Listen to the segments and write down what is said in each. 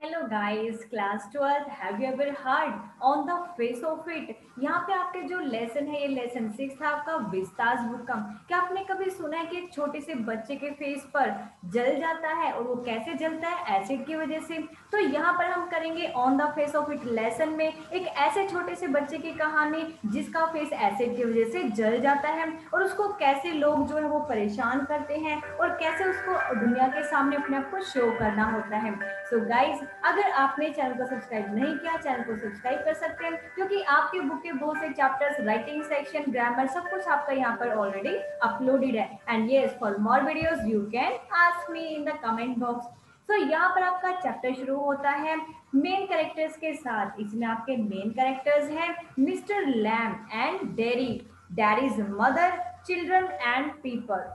Hello guys, class 12 have you ever heard on the face of it. यहाँ पे आपके जो लेसन है, ये लेसन 6 था आपका विस्तास भूकंप। क्या आपने कभी सुना है कि एक छोटे से बच्चे के फेस पर जल जाता है और वो कैसे जलता है? एसिड की वजह से। तो यहाँ पर हम करेंगे on the face of it lesson में एक ऐसे छोटे से बच्चे की कहानी जिसका फेस एसिड की वजह से जल जाता है और उसको कैसे लोग जो है वो परेशान करते हैं और कैसे उसको दुनिया के सामने अपने आप को शो करना होता है। सो गाइज, अगर आपने चैनल को सब्सक्राइब नहीं किया, चैनल को सब्सक्राइब कर सकते हैं क्योंकि आपके बुक के बहुत से चैप्टर्स, राइटिंग सेक्शन, ग्रामर, सब कुछ आपका यहाँ पर ऑलरेडी अपलोडेड है। And yes, for more videos you can ask me in the comment box. तो यहाँ पर आपका चैप्टर शुरू होता है मेन कैरेक्टर्स के साथ। इसमें आपके मेन कैरेक्टर्स हैं mister Lamb and Derry, Derry's mother, children and people.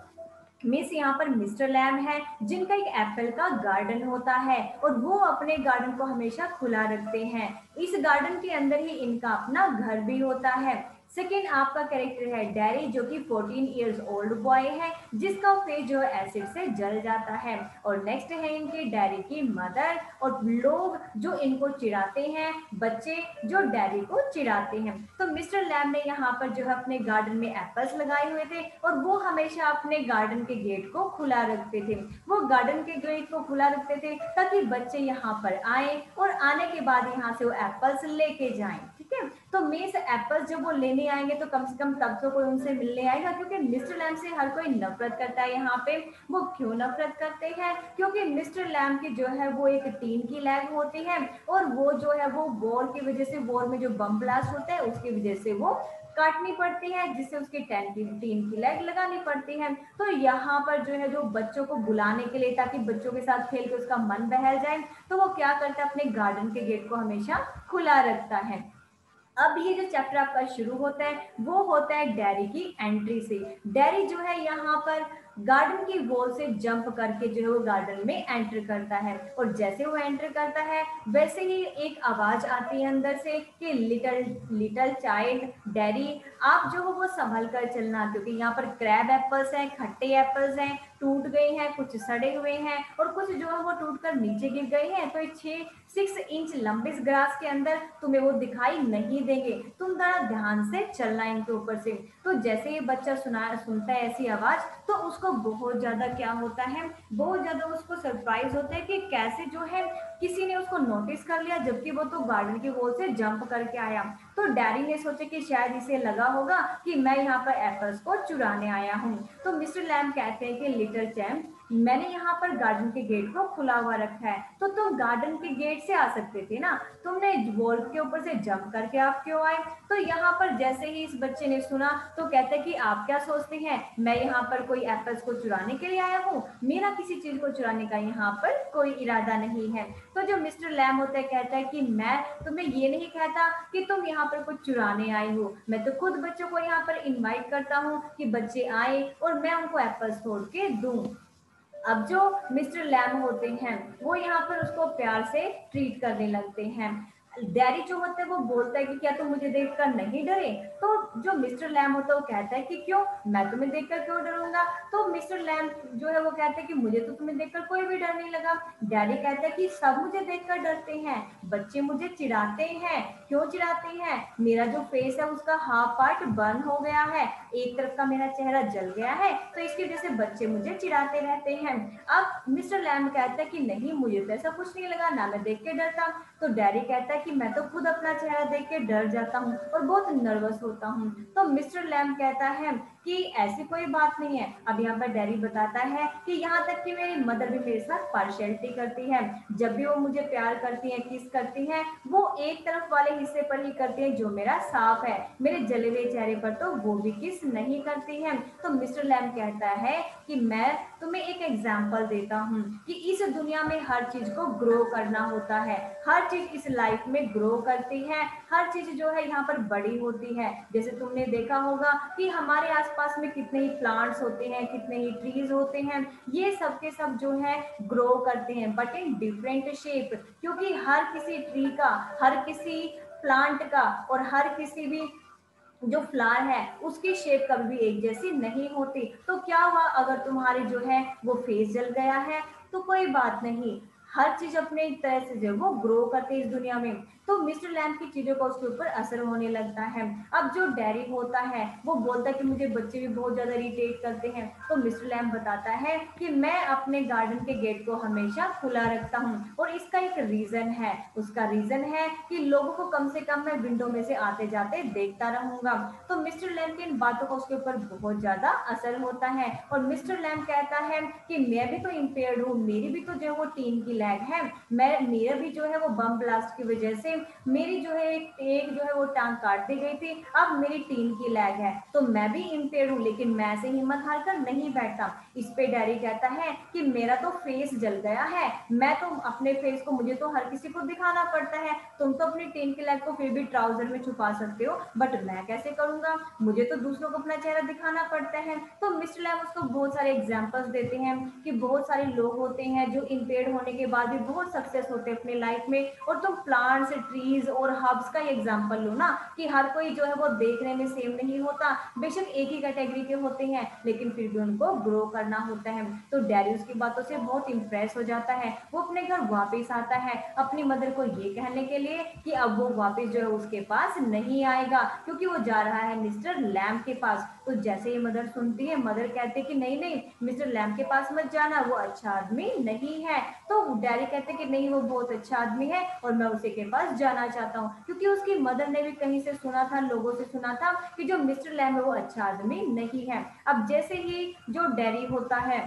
Miss यहाँ पर मिस्टर लैम है जिनका एक एप्पल का गार्डन होता है और वो अपने गार्डन को हमेशा खुला रखते हैं। इस गार्डन के अंदर ही इनका अपना घर भी होता है। सेकेंड आपका कैरेक्टर है डैरी, जो कि 14 इयर्स ओल्ड बॉय है जिसका फेस जो है एसिड से जल जाता है। और नेक्स्ट है इनके डैरी की मदर और लोग जो इनको चिढ़ाते हैं, बच्चे जो डैडी को चिढ़ाते हैं। तो मिस्टर लैम ने यहाँ पर जो है अपने गार्डन में एप्पल्स लगाए हुए थे और वो हमेशा अपने गार्डन के गेट को खुला रखते थे। वो गार्डन के गेट को खुला रखते थे ताकि बच्चे यहाँ पर आए और आने के बाद यहाँ से वो एप्पल्स लेके जाएं। ठीक है, तो मिस एप्पल्स जब वो लेने आएंगे तो कम से कम तब तो कोई उनसे मिलने आएगा, क्योंकि मिस्टर लैम से हर कोई नफरत करता है यहाँ पे। वो क्यों नफरत करते हैं? क्योंकि मिस्टर लैम की जो है वो एक टीन की लैब होती है और वो जो है वो वॉर की वजह से, वॉर में जो बम ब्लास्ट होता है उसकी वजह से वो काटनी पड़ती है, जिससे उसकी टीन की लैग लगानी पड़ती है। तो यहाँ पर जो है जो बच्चों को बुलाने के लिए, ताकि बच्चों के साथ खेल के उसका मन बहल जाए, तो वो क्या करता है, अपने गार्डन के गेट को हमेशा खुला रखता है। अब ये जो चैप्टर आपका शुरू होता है वो होता है डैरी की एंट्री से। डैरी जो है यहाँ पर गार्डन की वॉल से जंप करके जो है वो गार्डन में एंटर करता है और जैसे वो एंटर करता है वैसे ही एक आवाज आती है अंदर से कि लिटिल लिटिल चाइल्ड डैरी, आप जो हो वो संभल कर चलना, क्योंकि यहाँ पर क्रैब एप्पल्स हैं, खट्टे एप्पल्स हैं, टूट गए हैं, कुछ सड़े हुए हैं और कुछ जो है वो टूट कर नीचे गिर गए हैं। तो 6 इंच लंबे इस ग्रास के अंदर तुम्हें वो दिखाई नहीं देंगे, तुम जरा ध्यान से चलना इनके ऊपर से। तो जैसे ये बच्चा सुनता है ऐसी आवाज, तो उसको बहुत ज्यादा क्या होता है, बहुत ज्यादा उसको सरप्राइज होता है कि कैसे जो है किसी ने उसको नोटिस कर लिया, जबकि वो तो गार्डन की वॉल से जंप करके आया। तो डैडी ने सोचा कि शायद इसे लगा होगा कि मैं यहाँ पर एप्पल्स को चुराने आया हूँ। तो मिस्टर लैम कहते हैं कि लिटिल चैम्प, मैंने यहाँ पर गार्डन के गेट को खुला हुआ रखा है, तो तुम गार्डन के गेट से आ सकते थे ना, तुमने वॉल के ऊपर से जंप करके आप क्यों आए? तो यहाँ पर जैसे ही इस बच्चे ने सुना तो कहते हैं कि आप क्या सोचते हैं, मैं यहाँ पर कोई एप्पल्स को चुराने के लिए आया हूँ? मेरा किसी चीज को चुराने का यहाँ पर कोई इरादा नहीं है। तो जो मिस्टर लैम होता है कहता है कि मैं तुम्हें ये नहीं कहता कि तुम यहाँ पर कुछ चुराने आए हो, मैं तो खुद बच्चों को यहाँ पर इनवाइट करता हूँ कि बच्चे आए और मैं उनको एप्पल्स तोड़ के दूं। अब जो मिस्टर लैम होते हैं वो यहाँ पर उसको प्यार से ट्रीट करने लगते हैं। डैडी जो होता है वो बोलता है कि क्या तुम मुझे देखकर नहीं डरे? तो जो मिस्टर लैम होता है वो कहता है कि क्यों, मैं तुम्हें देखकर क्यों डरूंगा? तो मिस्टर लैम जो है वो कहते हैं कि मुझे तो तुम्हें देखकर कोई भी डर नहीं लगा। डैडी कहते हैं कि सब मुझे देखकर डरते हैं, बच्चे मुझे चिढ़ाते हैं। क्यों चिढ़ाते हैं? मेरा जो फेस है उसका हाफ पार्ट बर्न हो गया है, एक तरफ का मेरा चेहरा जल गया है, तो इसकी वजह से बच्चे मुझे चिढ़ाते रहते हैं। अब मिस्टर लैम कहता है कि नहीं, मुझे तो ऐसा कुछ नहीं लगा ना, मैं देख के डरता। तो डैडी कहता है कि मैं तो खुद अपना चेहरा देख के डर जाता हूँ और बहुत नर्वस होता हूँ। तो मिस्टर लैम कहता है कि ऐसी कोई बात नहीं है। अब यहाँ पर डैडी बताता है कि यहाँ तक कि मेरी मदर भी मेरे साथ पार्शियलिटी करती है, जब भी वो मुझे प्यार करती है, किस करती है, वो एक तरफ वाले हिस्से पर ही करती है जो मेरा साफ है, मेरे जले हुए चेहरे पर तो वो भी किस नहीं करती है। तो मिस्टर लैम कहता है कि मैं तुम्हें एक एग्जाम्पल देता हूँ कि इस दुनिया में हर चीज को ग्रो करना होता है, हर चीज इस लाइफ में ग्रो करती है, हर चीज जो है यहाँ पर बड़ी होती है। जैसे तुमने देखा होगा कि हमारे आसपास में कितने ही प्लांट्स होते हैं, कितने ही ट्रीज होते हैं, ये सब के सब जो है ग्रो करते हैं बट इन डिफरेंट शेप, क्योंकि हर किसी ट्री का, हर किसी प्लांट का और हर किसी भी जो फ्लावर है उसकी शेप कभी भी एक जैसी नहीं होती। तो क्या हुआ अगर तुम्हारे जो है वो फेस जल गया है? तो कोई बात नहीं, हर चीज अपने एक तरह से जो है वो ग्रो करते हैं इस दुनिया में। तो मिस्टर लैम्प की चीजों का उसके ऊपर असर होने लगता है। अब जो डैरी होता है वो बोलता है कि मुझे बच्चे भी बहुत ज्यादा इरिटेट करते हैं। तो मिस्टर लैम्प बताता है कि मैं अपने गार्डन के गेट को हमेशा खुला रखता हूँ और इसका एक रीजन है। उसका रीजन है कि लोगों को कम से कम मैं विंडो में से आते जाते देखता रहूंगा। तो मिस्टर लैम्प की इन बातों का उसके ऊपर बहुत ज्यादा असर होता है और मिस्टर लैम्प कहता है कि मैं भी तो इम्पेयर्ड हूँ, मेरी भी तो जो है वो टीन की लैग है, मैं मेरा भी जो है वो बम ब्लास्ट की वजह से मेरी जो है एक जो है वो टांग काट दी गई थी, अब मेरी टीन की लैग है, तो मैं भी इम्पेयर्ड हूँ, लेकिन मैं ऐसे हिम्मत हार कर नहीं बैठता। इस पे डैडी कहता है कि मेरा तो फेस जल गया है, मैं तो अपने फेस को मुझे तो हर किसी को दिखाना पड़ता है, तुम तो अपनी टीन की लैग को फिर भी ट्राउजर में छुपा सकते हो, बट मैं कैसे करूंगा, मुझे तो दूसरों को अपना चेहरा दिखाना पड़ता है। तो मिस्टर लैम उसको बहुत सारे एग्जाम्पल्स देते हैं कि बहुत सारे लोग होते हैं जो इम्पेयर्ड होने के बाद भी बहुत सक्सेस होते हैं अपने लाइफ में। और तुम प्लांट्स, ट्रीज और हर्ब्स का एग्जाम्पल लो ना, कि हर कोई जो है वो देखने में सेम नहीं होता, बेशक एक ही कैटेगरी के होते हैं, लेकिन फिर भी उनको ग्रो करना होता है। तो डैरियस की बातों से बहुत इंप्रेस हो जाता है, वो अपने घर वापस आता है अपनी मदर को ये कहने के लिए कि अब वो वापस जो है उसके पास नहीं आएगा, क्योंकि वो जा रहा है मिस्टर लैम्प के पास। तो जैसे ही मदर सुनती है, मदर कहते हैं कि नहीं नहीं, मिस्टर लैम्प के पास मत जाना, वो अच्छा आदमी नहीं है। तो डैडी कहते हैं कि नहीं, वो बहुत अच्छा आदमी है और मैं उसी के पास जाना चाहता हूँ, क्योंकि उसकी मदर ने भी कहीं से सुना था, लोगों से सुना था कि जो मिस्टर लैम्प है वो अच्छा आदमी नहीं है। अब जैसे ही जो डैडी होता है,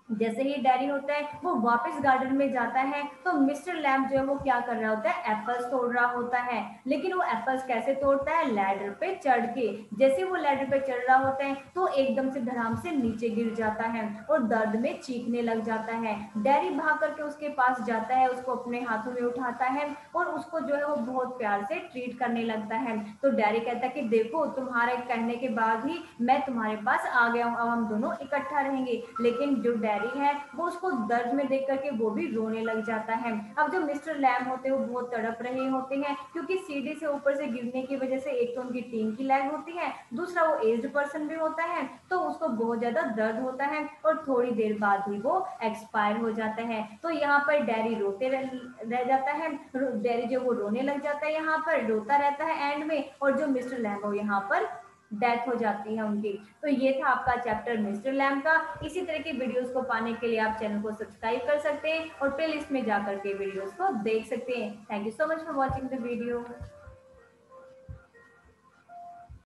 जैसे ही डैडी होता है वो वापस गार्डन में जाता है, तो मिस्टर लैम्प जो है वो क्या कर रहा होता है, एप्पल्स तोड़ रहा होता है। लेकिन वो एप्पल्स कैसे तोड़ता है, लैडर पे चढ़ के। जैसे वो लैडर पे चढ़ रहा होता है तो एकदम से धड़ाम से नीचे गिर जाता है और दर्द में चीखने लग जाता है। डैडी भाग करके उसके पास जाता है, उसको अपने हाथों में उठाता है और उसको जो है वो बहुत प्यार से ट्रीट करने लगता है। तो डैडी कहता है कि देखो, तुम्हारे कहने के बाद ही मैं तुम्हारे पास आ गया हूँ, अब हम दोनों इकट्ठा रहेंगे। लेकिन जो डैडी है वो उसको दर्द में देख करके वो भी रोने लग जाता है। अब जो मिस्टर लैम होते हैं वो बहुत तड़प रहे होते हैं, क्योंकि सीढ़ी से ऊपर से गिरने की वजह से एक तो उनकी टीम की लैग होती है, दूसरा वो एज्ड पर्सन भी होता है, तो उसको बहुत ज्यादा दर्द होता है और थोड़ी देर बाद ही वो एक्सपायर हो जाता है। तो यहाँ पर डैडी रोते रह जाता है, डैडी जो वो रोने लग जाता है, यहाँ पर रोता रहता है एंड में, और जो मिस्टर लैम वो यहाँ पर डेथ हो जाती है उनकी। तो ये था आपका चैप्टर मिस्टर लैम का। इसी तरह की वीडियोस को पाने के लिए आप चैनल को सब्सक्राइब कर सकते हैं और प्लेलिस्ट में जाकर के वीडियोस को देख सकते हैं। Thank you so much for watching the video.